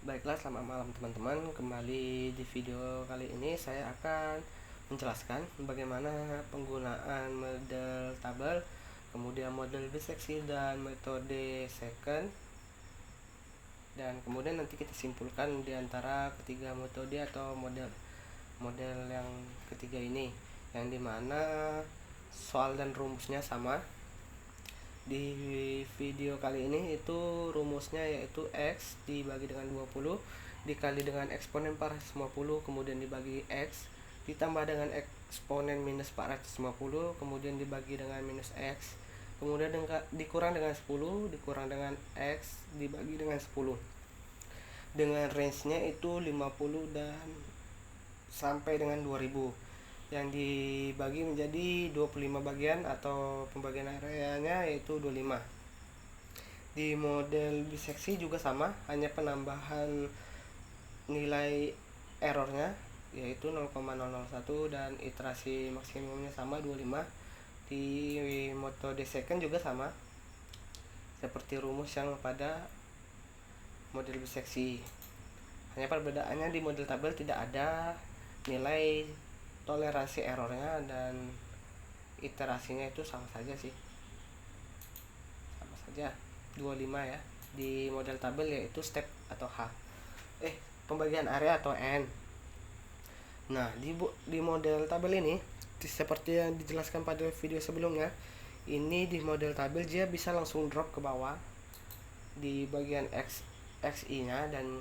Baiklah, selamat malam teman-teman. Kembali di video kali ini saya akan menjelaskan bagaimana penggunaan model tabel, kemudian model biseksi dan metode second. Dan kemudian nanti kita simpulkan di antara ketiga metode atau model yang ketiga ini, yang dimana soal dan rumusnya sama. Di video kali ini itu rumusnya yaitu X dibagi dengan 20 dikali dengan eksponen 450, kemudian dibagi X ditambah dengan eksponen minus 450, kemudian dibagi dengan minus X, kemudian dikurang dengan 10 dikurang dengan X dibagi dengan 10, dengan range-nya itu 50 dan sampai dengan 2000, yang dibagi menjadi 25 bagian atau pembagian areanya yaitu 25. Di model biseksi juga sama, hanya penambahan nilai errornya yaitu 0,001 dan iterasi maksimumnya sama 25. Di metode second juga sama seperti rumus yang pada model biseksi, hanya perbedaannya di model tabel tidak ada nilai toleransi errornya dan iterasinya itu sama saja sih, sama saja 25 ya. Di model tabel yaitu step atau H, pembagian area atau N. Nah, di model tabel ini seperti yang dijelaskan pada video sebelumnya, ini di model tabel dia bisa langsung drop ke bawah di bagian XI nya dan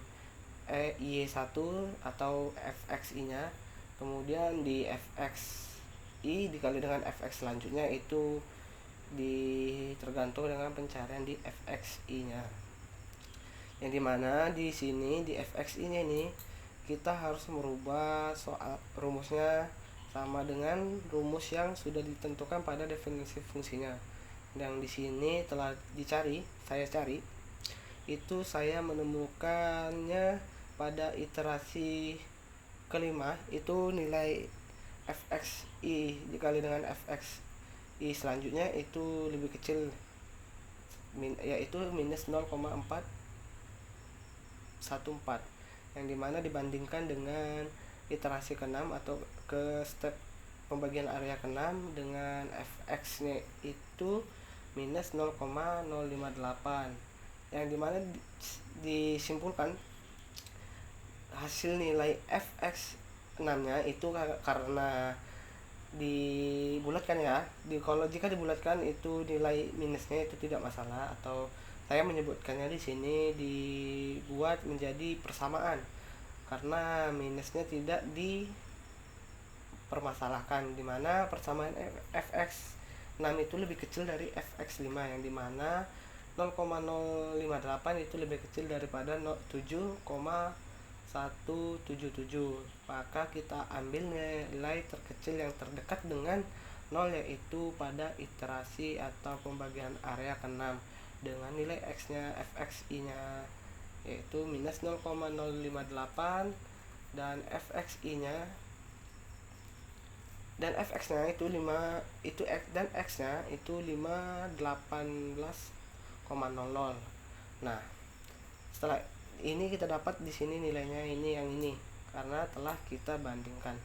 Y1 atau FXI nya, kemudian di FXI dikali dengan FX selanjutnya itu tergantung dengan pencarian di FXI nya, yang dimana di sini di FXI nya ini kita harus merubah soal rumusnya sama dengan rumus yang sudah ditentukan pada definisi fungsinya, yang di sini telah saya cari itu saya menemukannya pada iterasi kelima, itu nilai fxi dikali dengan fxi selanjutnya itu lebih kecil, yaitu minus 0,414, yang dimana dibandingkan dengan iterasi ke-6 atau ke step pembagian area ke-6 dengan fx nya itu minus 0,058, yang dimana disimpulkan hasil nilai fx 6 nya itu karena dibulatkan ya, kalau jika dibulatkan itu nilai minusnya itu tidak masalah, atau saya menyebutkannya di sini dibuat menjadi persamaan karena minusnya tidak dipermasalahkan, dimana persamaan fx 6 itu lebih kecil dari fx 5, yang dimana 0,058 itu lebih kecil daripada 7,177, maka kita ambil nilai terkecil yang terdekat dengan 0, yaitu pada iterasi atau pembagian area ke-6 dengan nilai x nya fxi nya yaitu minus 0,058 dan fxi nya dan fx nya itu 5 itu x dan x nya itu 518,00. Nah, setelah ini kita dapat di sini nilainya yang ini karena telah kita bandingkan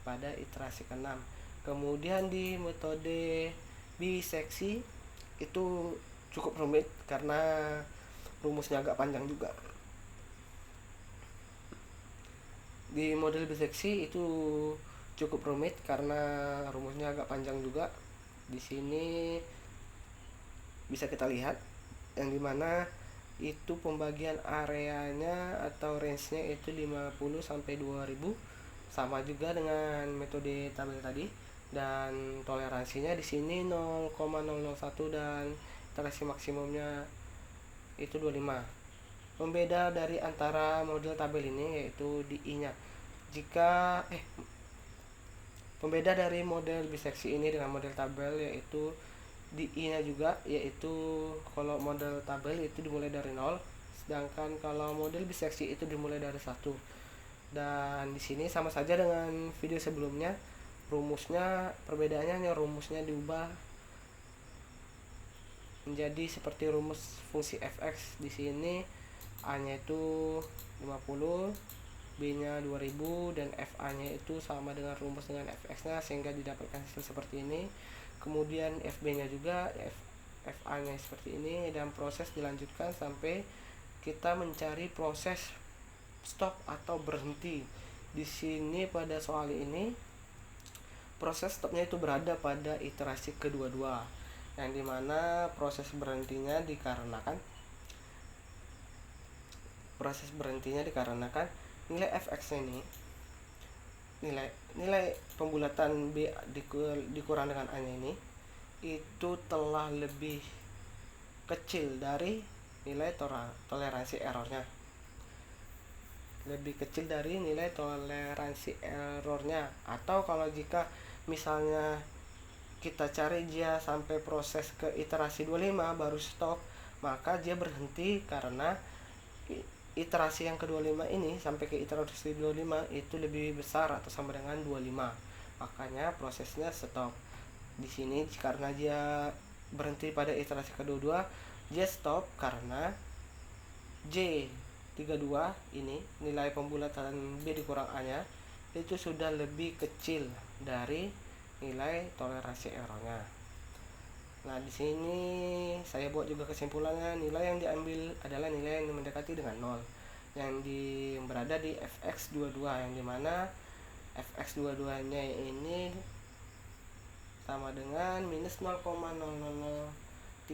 pada iterasi ke-6. Kemudian di metode biseksi itu cukup rumit karena rumusnya agak panjang juga. Di model biseksi itu cukup rumit karena rumusnya agak panjang juga. Di sini bisa kita lihat yang dimana itu pembagian areanya atau range-nya itu 50 sampai 2000, sama juga dengan metode tabel tadi, dan toleransinya di sini 0,001 dan iterasi maksimumnya itu 25. Pembeda dari antara model tabel ini yaitu di I-nya. Pembeda dari model biseksi ini dengan model tabel yaitu di I-nya juga, yaitu kalau model tabel itu dimulai dari 0, sedangkan kalau model biseksi itu dimulai dari 1. Dan di sini sama saja dengan video sebelumnya, perbedaannya hanya rumusnya diubah menjadi seperti rumus fungsi fx. Di sini A nya itu 50, B nya 2000, dan FA nya itu sama dengan rumus dengan fx nya sehingga didapatkan hasil seperti ini. Kemudian FB nya juga, FA nya seperti ini, dan proses dilanjutkan sampai kita mencari proses stop atau berhenti. Di sini pada soal ini proses stopnya itu berada pada iterasi kedua-dua, yang dimana proses berhentinya dikarenakan nilai fx ini, nilai pembulatan B dikurang dengan A nya ini itu telah lebih kecil dari nilai toleransi errornya. Atau kalau jika misalnya kita cari dia sampai proses ke iterasi 25 baru stop, maka dia berhenti karena iterasi yang ke-25 ini sampai ke iterasi 25 itu lebih besar atau sama dengan 25. Makanya prosesnya stop. Di sini karena dia berhenti pada iterasi kedua, dia stop karena J32 ini, nilai pembulatan B dikurang A-nya itu sudah lebih kecil dari nilai toleransi errornya. Nah, di sini saya buat juga kesimpulannya, nilai yang diambil adalah nilai yang mendekati dengan 0, yang berada di fx22, yang dimana fx22-nya ini sama dengan minus 0,000387,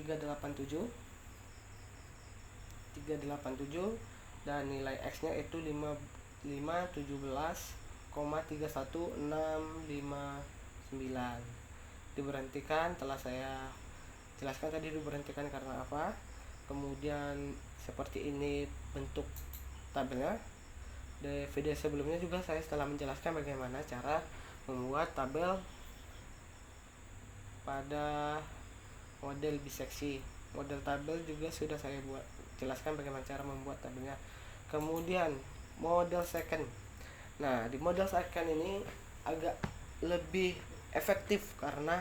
dan nilai x-nya itu 517,31659. Diberhentikan, telah saya jelaskan tadi diberhentikan karena apa. Kemudian seperti ini bentuk tabelnya. Di video sebelumnya juga saya telah menjelaskan bagaimana cara membuat tabel pada model biseksi. Model tabel juga sudah saya jelaskan bagaimana cara membuat tabelnya. Kemudian model second. Nah, di model second ini agak lebih efektif karena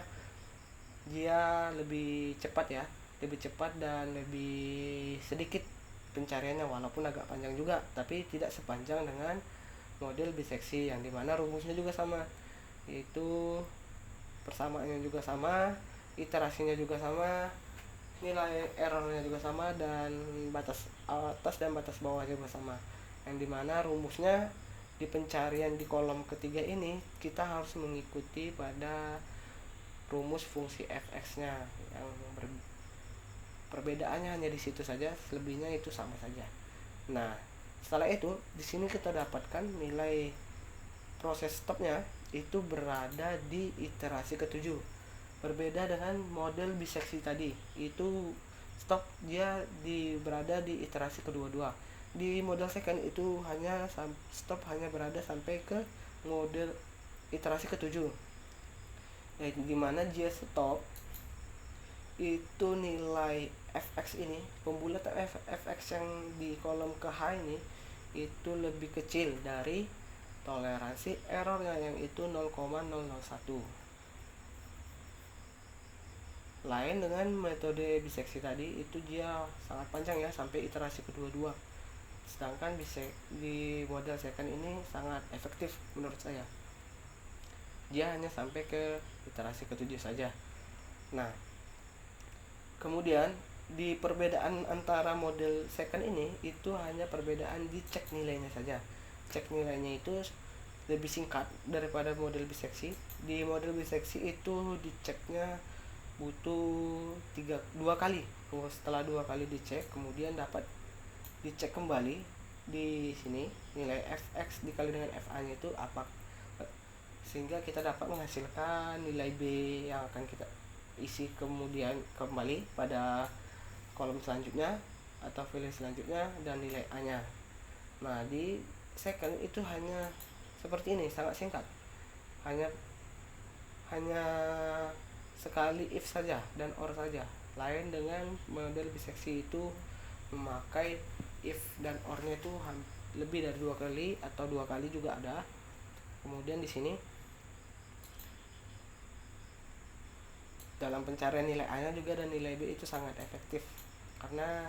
dia lebih cepat dan lebih sedikit pencariannya, walaupun agak panjang juga, tapi tidak sepanjang dengan model biseksi yang dimana rumusnya juga sama, yaitu persamaannya juga sama, iterasinya juga sama, nilai errornya juga sama, dan batas atas dan batas bawah juga sama, yang dimana rumusnya di pencarian di kolom ketiga ini kita harus mengikuti pada rumus fungsi fx nya, yang perbedaannya hanya di situ saja, selebihnya itu sama saja. Nah, setelah itu di sini kita dapatkan nilai proses stopnya itu berada di iterasi ke-7. Berbeda dengan model biseksi tadi, itu stop dia berada di iterasi kedua-dua. Di model second itu stop hanya berada sampai ke model iterasi ke-7. Yaitu dimana dia stop itu nilai fx ini, pembulatan fx yang di kolom ke H ini itu lebih kecil dari toleransi errornya, yang itu 0,001. Lain dengan metode biseksi tadi, itu dia sangat panjang ya, sampai iterasi kedua-dua. Sedangkan di model second ini sangat efektif menurut saya. Dia hanya sampai ke iterasi ke-7 saja. Nah, kemudian di perbedaan antara model second ini itu hanya perbedaan di cek nilainya saja. Cek nilainya itu lebih singkat daripada model biseksi. Di model biseksi itu diceknya butuh 2 kali. Setelah 2 kali dicek, kemudian dapat dicek kembali di sini nilai fx dikali dengan fa nya itu apa, sehingga kita dapat menghasilkan nilai B yang akan kita isi kemudian kembali pada kolom selanjutnya atau file selanjutnya, dan nilai A nya. Nah, di second itu hanya seperti ini, sangat singkat, hanya sekali if saja dan or saja. Lain dengan model biseksi itu memakai if dan or-nya itu lebih dari 2 kali atau 2 kali juga ada. Kemudian di sini dalam pencarian nilai A nya juga dan nilai B itu sangat efektif, karena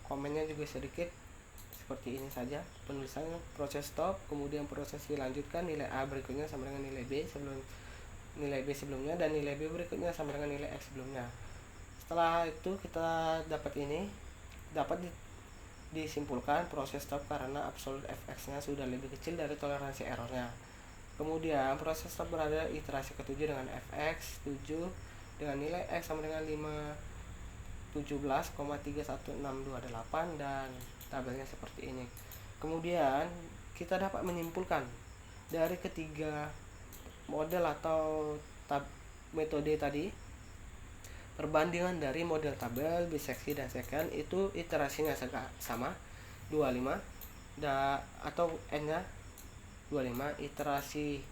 komennya juga sedikit seperti ini saja penulisannya. Proses stop, kemudian proses dilanjutkan, nilai A berikutnya sama dengan nilai B sebelumnya, dan nilai B berikutnya sama dengan nilai X sebelumnya. Setelah itu kita dapat disimpulkan proses stop karena absolut fx-nya sudah lebih kecil dari toleransi errornya. Kemudian proses stop berada iterasi ke-7 dengan fx 7 dengan nilai x sama dengan 17,31628 dan tabelnya seperti ini. Kemudian kita dapat menyimpulkan dari ketiga model atau metode tadi, perbandingan dari model tabel, biseksi, dan secant itu iterasinya sama 25 atau n-nya 25. Iterasi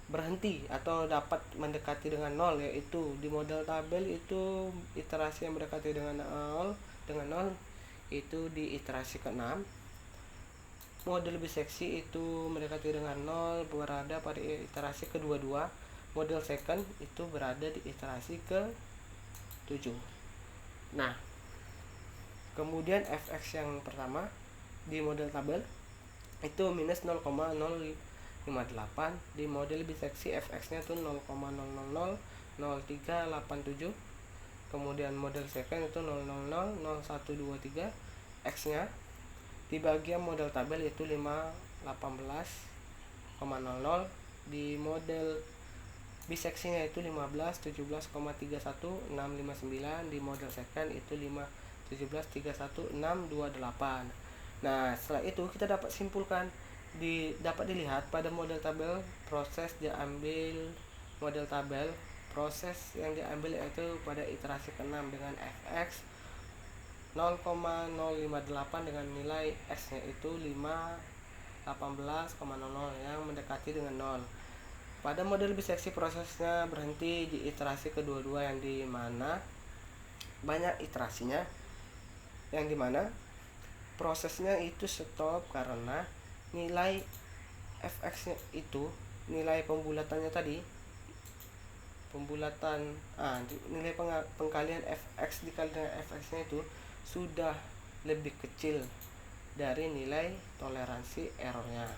berhenti atau dapat mendekati dengan 0, yaitu di model tabel itu iterasi yang mendekati dengan 0 itu di iterasi ke-6. Model biseksi itu mendekati dengan 0 berada pada iterasi ke-22. Model secant itu berada di iterasi ke-7. Nah, kemudian fx yang pertama di model tabel itu minus 0,058. Di model biseksi fx-nya itu 0,0000387. Kemudian model secant itu 0,000123. X-nya di bagian model tabel itu 518,00. Di model biseksinya itu 1517,31659. Di model secant itu 517,31628. Nah, setelah itu kita dapat simpulkan, dapat dilihat pada model tabel proses yang diambil yaitu pada iterasi ke-6 dengan fx 0,058 dengan nilai x-nya itu 518,00 yang mendekati dengan 0. Pada model biseksi prosesnya berhenti di iterasi kedua-dua yang dimana banyak iterasinya, yang dimana prosesnya itu stop karena nilai fx-nya itu, nilai pembulatannya tadi, nilai pengkalian fx dikali dengan fx-nya itu sudah lebih kecil dari nilai toleransi errornya.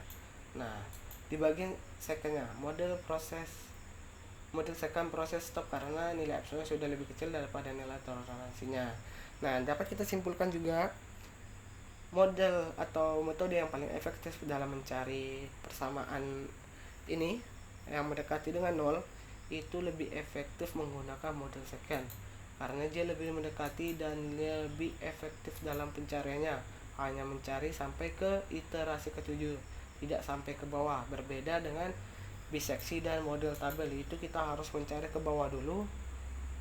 Nah, di bagian secantnya, model secant proses stop karena nilai absolutnya sudah lebih kecil daripada nilai toleransinya. Nah, dapat kita simpulkan juga model atau metode yang paling efektif dalam mencari persamaan ini yang mendekati dengan 0 itu lebih efektif menggunakan model secant karena dia lebih mendekati dan lebih efektif dalam pencariannya, hanya mencari sampai ke iterasi ke-7, tidak sampai ke bawah. Berbeda dengan biseksi dan model tabel, itu kita harus mencari ke bawah dulu.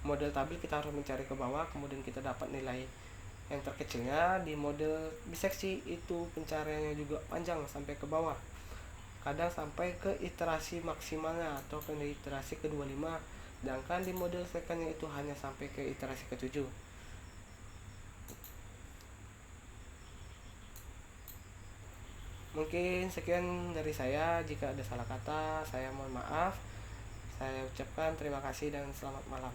Model tabel kita harus mencari ke bawah, kemudian kita dapat nilai yang terkecilnya. Di model biseksi itu pencariannya juga panjang sampai ke bawah, kadang sampai ke iterasi maksimalnya atau ke iterasi ke-25, sedangkan di model secantnya itu hanya sampai ke iterasi ke-7. Mungkin sekian dari saya. Jika ada salah kata, saya mohon maaf. Saya ucapkan terima kasih dan selamat malam.